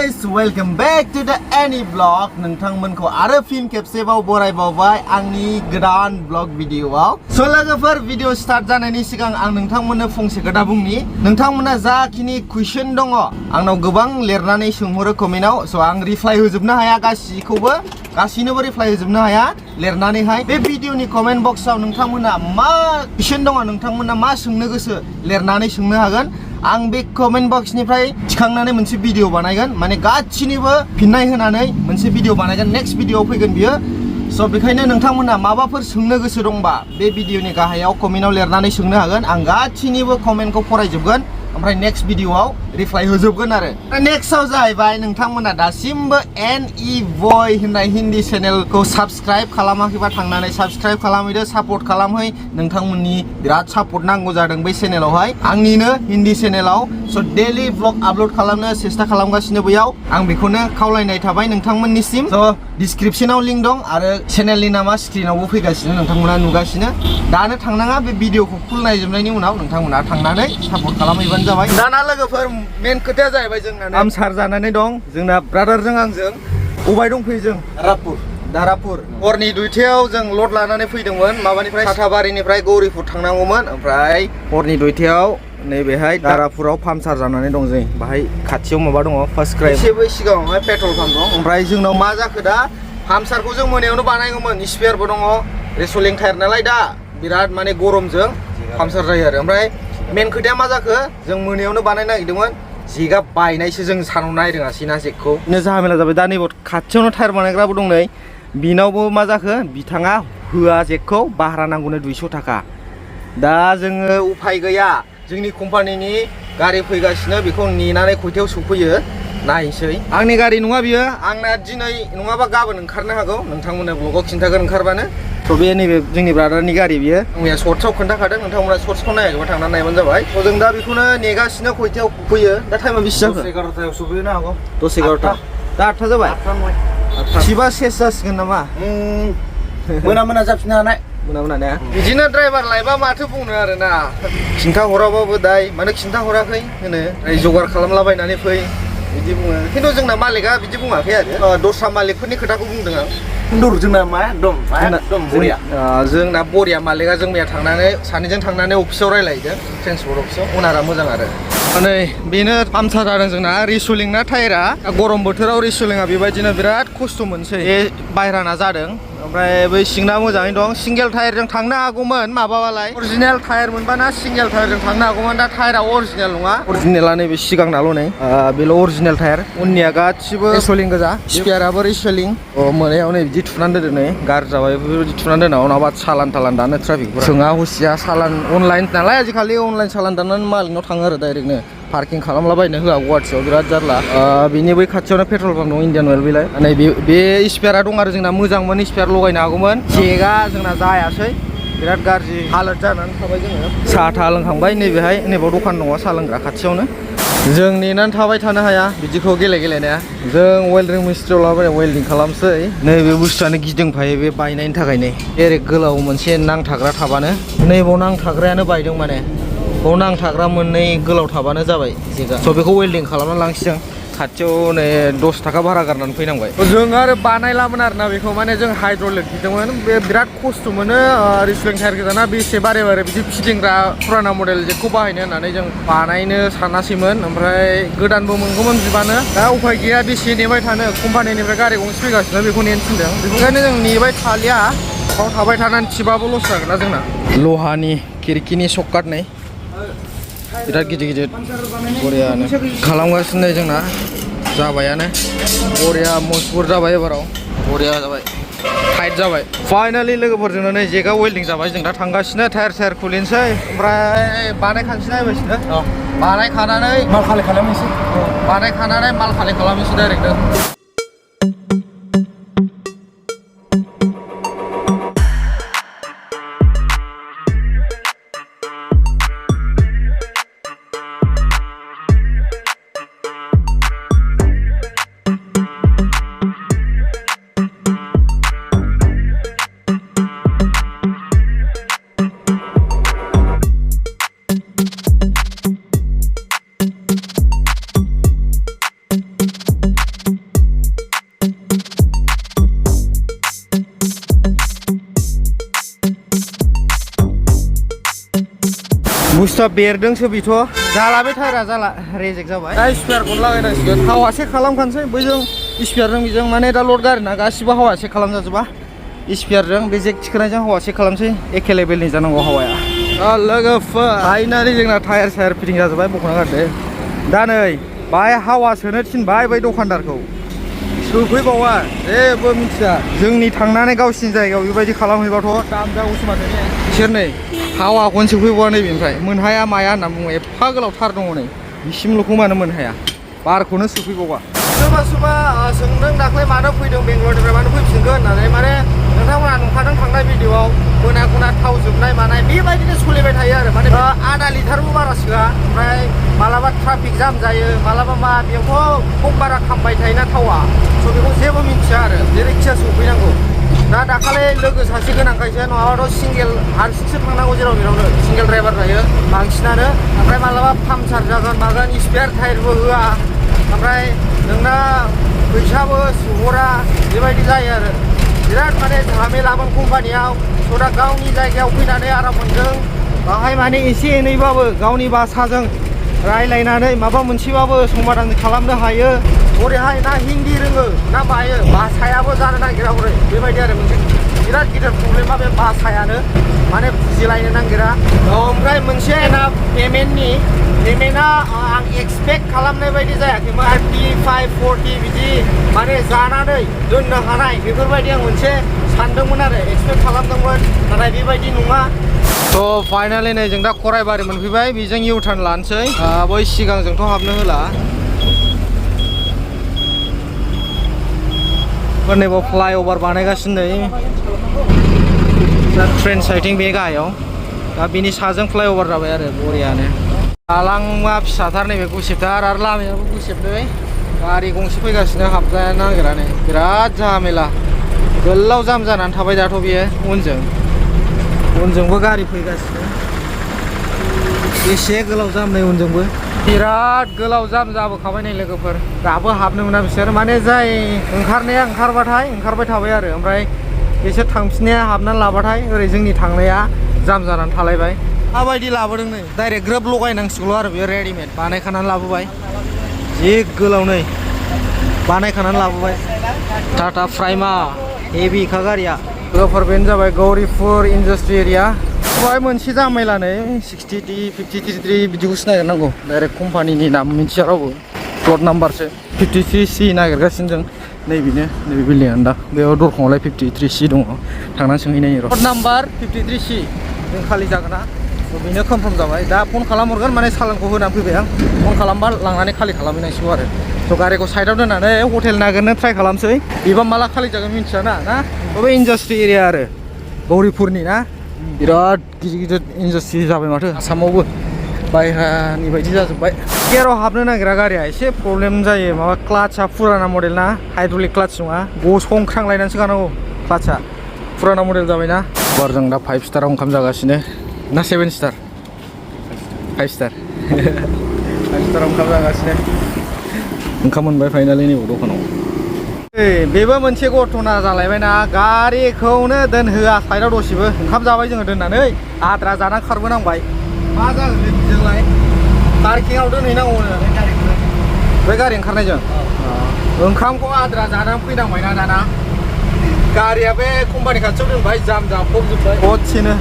guys, welcome back to the Any Vlog. नोंथांमोनखौ आरो फिन खेबसेबाव बरायबावबाय आंनि गोदान ब्लग भिडिअआव। स' लोगोफोर भिडिअ स्टार्ट जानायनि सिगां आं नोंथांमोननो फंसे खोथा बुंनि। नोंथांमोना जाखिनि कुइसन दङ आंनाव गोबां लिरनानै सोंहरो कमेन्टआव। स' आं रिप्लाइ होजोबनो हाया गासिनोबो रिप्लाइ होजोबनो हाया लिरनानैहाय। बे भिडिअनि कमेन्ट बक्सआव नोंथांमोना मा कुइसन दङ नोंथांमोना मा सोंनो गोसो लिरनानै सोंनो हागोन। आं बे कमेन्ट बक्सनिफ्राय थिखांनानै मोनसे भिडिअ बानायगोन, माने गासिनिबो फिननाय होनानै मोनसे भिडिअ बानायगोन। नेक्स्ट भिडिअआव फैगोन बियो। स' बेखायनो नोंथांमोना माबाफोर सोंनो गोसो दंबा बे भिडिअनि गाहायाव कमेन्टआव लिरनानै सोंनो हागोन। आं गासिनिबो कमेन्टखौ फरायजोबगोन ओमफ्राय नेक्स्ट भिडिअआव रिप्लाइ होजोबगोन आरो। नेक्स्टआव जाहैबाय नोंथांमोना दासिमबो NE Boy होननाय हिन्दी चेनेलखौ साबस्क्राइब खालामाखैबा थांनानै साबस्क्राइब खालामहैदो, सापर्ट खालामहै। नोंथांमोननि बिराद सापर्ट नांगौ जादों बै चेनेलावहाय, आंनिनो हिन्दी चेनेलाव। स' डेलि ब्लग आपल'ड खालामनो सेस्था खालामगासिनो बैयाव। आं बेखौनो खावलायनाय थाबाय नोंथांमोननिसिम। स' डिसक्रिपसनाव लिंक दं आरो चेनेलनि नामा स्क्रिनावबो फैगासिनो, नोंथांमोना नुगासिनो। दानो थांनाङा, बे भिडिअखौ फुल नायजोबनायनि उनाव नोंथांमोना थांनानै सापर्ट खालामहैबानो जाबाय। दाना लोगोफोर मेन खोथाया जाहैबाय जोंना आमसार जानानै दं जोंना ब्रादारजों आंजों। अबाय दंफैयो जों? दारापुर। हरनि 2टायाव जों लड लानानै फैदोंमोन माबानिफ्राय साथाबारिनिफ्राय गौरीपुर थांनांगौमोन। ओमफ्राय हरनि 2टायाव नैबेहाय दारापुराव पाम्पसार जानानै दं जों। बाहाय खाथियाव माबा दङ फार्स्ट क्राइम, एसे बै सिगाङावहाय पेट्रल पाम्प दं। ओमफ्राय जोंनाव मा जाखो दा, पाम्पसारखौ जों मोनायावनो बानायगौमोन। स्पेयारबो दङ, रेसलिं टायार नालाय दा बिराद माने गरमजों पाम्पसार जायो आरो। ओमफ्राय मेन खोथाया मा जाखो, जों मोनायावनो बानायनो नागिरदोंमोन, जेकआ बायनायसो। जों सानाव नायरोङासै ना जेकखौ, बिदिनो जाहामेला जाबाय। दा नैबाव खाथियावनो टायार बानायग्राबो दं नै, बिनावबो मा जाखो, बिथाङा होआ जेकखौ, भारा नांगौनो 200 थाखा। दा जोङो उफाय गैया, जोंनि कम्पानिनि गारि फैगासिनो, बेखौ नेनानै खयथायाव सफैयो नायनोसै। आंनि गारि नङा बियो, आंना दिनै नङाबा गाबोन ओंखारनो हागौ, नोंथांमोननो ब्लगाव खिन्थागोन ओंखारबानो। थ' बे नैबे जोंनि ब्रादारनि गारि बियो। मैया सर्ट्सआव खोन्थाखादों, नोंथांमोना सर्ट्सखौ नायाखैबा थांनानै नायबानो जाबाय। थ' जों दा बेखौनो नेगासिनो खयथायाव फैयो। दा टाइमा बेसे जाखो? 11:30 सफैनो हागौ। 11:30 दा 8 जाबाय। 8 सिबा सेस जासिगोन नामा? मोना जाफिननो हानाय। मोना ने? बिदिनो ड्राइभार लाइबा माथो बुंनो आरोना, खिन्थाहराबाबो दाय, मानो खिन्थाहराखै होनो, जगार खालामलाबायनानै फै बिदि बुङो। खिन्थु जोंना मालिकआ बिदि बुङाखै आरो, दस्रा मालिकफोरनि खोथाखौ बुंदों आं। जोंना मा एकदम बरिया। जोंना बरिया मालिकआ। जों मैया थांनानै सानैजों थांनानै अफिसाव रायलायदों, ट्रेन्सपर्ट अफिसाव। अनारा मोजां आरो। नै बेनो पाम्पसार जादों जोंना, रिसलिंना टायारा। गरम बोथोराव रिसलिंआ बेबायदिनो बिराद खस्थ' मोनसै। बे बायराना जादों, ओमफ्राय बै सिंना मोजाङै दं। सिंगेल टायारजों थांनो हागौमोन माबाबालाय, अरिजिनेल टायार मोनबाना सिंगेल टायारजों थांनो हागौमोन। दा टायारा अरिजिनेल नङा, अरिजिनेला नैबे सिगांनाल' नै, बेल' अरिजिनेल टायार। उननिया गासिबो रिसलिं गोजा, स्पेयाराबो रिसलिं। मोनायाव नै बिदि थुनानै दोनदों, नै गाज्रि जाबाय बेफोरबायदि थुनानै दोननाव, नङाबा सालान थालान दानो ट्राफिकफोरा। सोङा हुसिया सालान, अनलाइन नालाय आजिखालि, अनलाइन सालान दाननानै मालिकनाव थाङो आरो डाइरेक्टनो। पार्किं खालामलाबायनो होआ गुवाहाटियाव, बिराद जारला। बिनि बै खाथियावनो पेट्रल पाम्प दं, इन्डियान अइल बेलाय। नै बे स्पेयारा दं आरो जोंना, मोजांमोन स्पेयार लगायनो हागौमोन। जेकआ जोंना जायासै, बिराद गाज्रि हालोद जानानै थाबाय। जोङो साहा थाहा लोंखांबाय, नैबेहाय नैबाव दखान दङ साहा लोंग्रा खाथियावनो। जों नेनानै थाबाय थानो हाया बिदिखौ गेलेनाया। जों वेल्डिं मिस्ट्रियाव लाबाय, वेल्डिं खालामसै। नैबे बुस्थुआनो गिदिंफायो बे बायनायनि थाखायनो। एरै गोलाव मोनसे नांथाग्रा थाबानो, नैबाव नांथाग्रायानो बायदों माने। बाव नांथाग्रा मोननै गोलाव थाबानो जाबाय जेकआ। स' बेखौ वेल्डिं खालामना लांसिगोन। खाथियाव नै 10 थाखा भारा गारनानै फैनांबाय। जों आरो बानायलामोन आरोना बेखौ, माने जों हाइड्रलिक बिदोंमोन। बे बिराद खस्थ' मोनो, रिसलिं टायार गोजाना बेसे बारे बिदि फिदिंग्रा फुराना मडेल जेकखौ बाहायनो होननानै जों बानायनो सानासैमोन। ओमफ्राय गोदानबो मोनगौमोन बिबानो, दा उफाय गैया, बेसे नेबाय थानो। कम्पानिनिफ्राय गारि गंसे फैगासिनो, बेखौ नेनो थिनदों। बेनिखायनो जों नेबाय थालिया, बाव थाबाय थानानै थिबाबो लस जागोन ना जोंना। लहानि खिरखिनि सकाट नै बिराद गिदिर बरियानो खालामगासिनो जोंना। जाबायानो बरिया मजबुत जाबाय, एबाराव बरिया जाबाय, टाइट जाबाय। फाइनालि लोगोफोरजोंनो नै जेकआ वेल्डिं जाबाय। जों दा थांगासिनो, टायार खुलिनोसै, ओमफ्राय बानायखानोसै नायबायसिनो। बानायखानानै माल खालामनोसै डाइरेक्टनो। बुस्थुआ बेरदोंसो बिथ' जालाबे टायारा जाला रेजेक्ट जाबाय दा स्पेयारखौनो लागायनांसिगोन हावा चेक खालामखानोसै बैजों स्पेयारजों बेजों माने दा लड गारिना गासिबो हावा चेक खालामजाजोबा स्पेयारजों बे जेक थिखोनायजों हावा चेक खालामसै एखे लेभेलनि जानांगौ हावाया लोगोफोर फाइनालि जोंना टायार सायार फिटिं जाजोब्बाय बख'ना गारदो दा नै बाहाय हावा सोनो थिनबाय बै दखानदारखौ सोफैबावा जेबो मिथिया जोंनि थांनानै गावसिनि जायगायाव बेबायदि खालामहैबाथ' दाम जागौसो माथो बिसोर नै हावाखौनो सोफैबावा नैबेनिफ्राय मोनहाया माया होनना बुङो एफा गोलाव थार दङ नै बिसिमल'खौ मानो मोनहाया बारखौनो सोफैबावा सोरबा सोरबा सोंदों दाख्लै मानो फैदों बेंगलरनिफ्राय मानो फैफिनगोन होननानै माने नोंथांमोना नुखादों थांनाय भिडिअआव खना खना थाव जोबनाय मानाय बेबायदिनो सोलिबाय थायो आरो माने आधा लिटारबो बारा सोआ ओमफ्राय मालाबा ट्राफिक जाम जायो मालाबा मा बेयावथ' खम बारा खामबाय थायोना थावा स' बेखौ जेबो मिथिया आरो जेरैखिया सफैनांगौ दा दाखालि लोगो सासे गोनांखायसो नङाबाथ' सिंगेल हारसिंसो थांनांगौ जेराव मेरावनो सिंगेल ड्राइभार थायो बांसिनानो ओमफ्राय मालाबा पामचार जागोन मागोन स्पेयार टायारबो होआ ओमफ्राय नोंना फैसाबो सोहरा बेबायदि जायो आरो बिराद माने झामेलामोन कम्पानियाव स' दा गावनि जायगायाव फैनानै आराम मोनदों बाहाय माने एसे एनैबाबो गावनि भाषाजों रायलायनानै माबा मोनसेबाबो समाधान खालामनो हायो ओरैहाय ना हिन्दी रोङो ना मायो भाषायाबो जानो नागिरा हरै बेबायदि आरो मोनसे बिराद गिदिर प्रब्लेमा बे भाषायानो माने बुजिलायनो नागिरा ओमफ्राय मोनसे ना पेमेन्टआ आं एक्सपेक्ट खालामनाय बायदि जायाखैमोन 35-40 बिदि माने जानानै दोननो हानाय बेफोरबायदि आं मोनसे सानदोंमोन आरो एक्सपेक्ट खालामदोंमोन नाथाय बेबायदि नङा थ' फाइनालि नै जों दा खराइबारि मोनफैबाय बेजों इउ टार्न लानोसै बै सिगांजोंथ' हाबनो होला नैबाव फ्लाइअभार बानायगासिनो नै ट्रेन साइटिं बे गाहायाव दा बेनि साजों फ्लाइअभार जाबाय आरो बरियानो दालाङा फिसाथार नैबे गुसेबथार आरो लामायाबो गुसेबनै गारि गंसे फैगासिनो हाबजानो नागिरा नै बिराद झामेला गोलाव जाम जानानै थाबाय दाथ' बेयो उनजोंबो गारि फैगासिनो बेसे गोलाव जाम नै उनजोंबो बिराद गोलाव जाम जाबोखाबाय नै लोगोफोर दाबो हाबनो मोना बिसोर माने जाय ओंखारनाया ओंखारबाय थाबाय आरो ओमफ्राय बिसोर थांफिननाया हाबनानै लाबाथाय ओरै जोंनि थांनाया जाम जानानै थालायबाय माबायदि लाबोदों नै डाइरेक्ट ग्रोब लगायनांसिगौ आरो बेयो रेडिमेड बानायखानानै लाबोबाय जि गोलाव नै बानायखानानै लाबोबाय टाटा प्राइमा हेभिखा गारिया लोगोफोर बेनो जाबाय गौरीपुर इन्डास्ट्रि एरिया बेवहाय मोनसे जामायला नै 60-53 बिदिखौसो नागिरनांगौ डाइरेक्ट कम्पानिनि नाम मिथिया रावबो प्लट नाम्बारसो 53C नागिरगासिनो जों नैबे बिल्डिंआनो दा बेयाव दरखंआवलाय 53C दङ थांनानै सोंहैनाय र' प्लट नाम्बार 53C जों खालि जागोन ना बेनो कनफार्म जाबाय दा फन खालामहरगोन माने सालानखौ होनानै फैबाय आं फन खालामबा लांनानै खालि खालामहैनांसिगौ आरो थ' गारिखौ साइडआव दोननानै हटेल नागिरनो ट्राइ खालामसै बेबा माला खालि जागोन मिन्थिया ना बे इन्डास्ट्रि एरिया आरो गौरीपुरनि ना बिराद गिदिर इन्डास्ट्रि जाबाय माथो आसामावबो बायह्रानि बायदि जाजोब्बाय गेराव हाबनो नागिरा गारिया एसे प्रब्लेम जायो माबा क्लाचआ फुराना मडेल ना हाइड्रलिक क्लाच नङा गसंख्रांलायनानैसो गानांगौ क्लाचआ फुराना मडेल जाबायना बार जों दा 5 स्टाराव ओंखाम जागासिनो ना 7 स्टार 5 स्टार 5 स्टाराव ओंखाम जागासिनो ओंखाम मोनबाय फाइनालि नैबे दखानाव बेबो मोनसे घटना जालायबायना गारिखौनो दोनहोआ साइडआव दसेबो ओंखाम जाबाय जोङो दोननानै आद्रा जानानै खारबोनांबाय मा जागोन बिजोंलाय पार्किंआव दोनहैनांगौ बे गारि ओंखारनायजों ओंखामखौ आद्रा जानानै फैनांबायना दाना गारिया बे कम्पानि खाथियाव दोनबाय जाम जाफबजोब्बाय दसेनो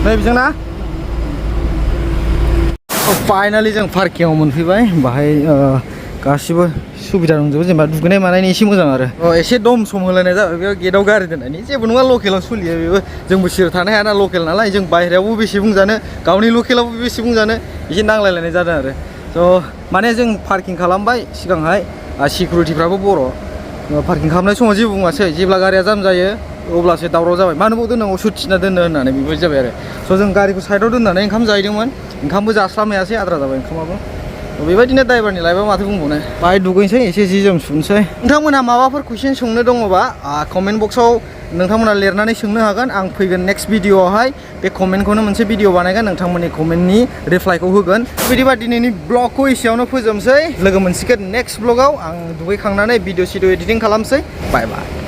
नै बेजों ना फाइनालि जों पार्किंआव मोनफैबाय बाहाय गासिबो सुबिदा दंजोबो जेनेबा दुगैनाय मानायनि एसे मोजां आरो एसे दम सम होलायनाय जाबाय बेयाव गेटआव गारि दोननायनि जेबो नङा लकेलाव सोलियो बेबो जोंबो सिरि थानो हायाना लकेल नालाय जों बाहेरायावबो बेसे बुंजानो गावनि लकेलावबो बेसे बुंजानो एसे नांलायलायनाय जादों आरो स' माने जों पार्किं खालामबाय सिगांहाय सिकिउरिटिफ्राबो बर' पार्किं खालामनाय समाव जेबो बुङासै जेब्ला गारिया जाम जायो अब्लासो दावराव जाबाय मानो बाव दोननांगौ सुथिना दोननो होननानै बेबायदि जाबाय आरो स' जों गारिखौ साइडआव दोननानै ओंखाम जाहैदोंमोन ओंखामबो जास्लाबनो आद्रा जाबाय ओंखामाबो बेबायदिनो ड्राइभारनि लाइफआ माथो बुंबावनो बाहाय दुगैनोसै एसे जि जोम सुनोसै नोंथांमोनहा माबाफोर कुइसन सोंनो दङबा कमेन्ट बक्सआव नोंथांमोना लिरनानै सोंनो हागोन आं फैगोन नेक्स्ट भिडिअआवहाय बे कमेन्टखौनो मोनसे भिडिअ बानायगोन नोंथांमोननि कमेन्टनि रिप्लाइखौ होगोन बिदिबा दिनैनि ब्लगखौ एसेयावनो फोजोबनोसै लोगो मोनसिगोन नेक्स्ट ब्लगाव आं दुगैखांनानै भिडिअ एडिटिं खालामसै बाय बाय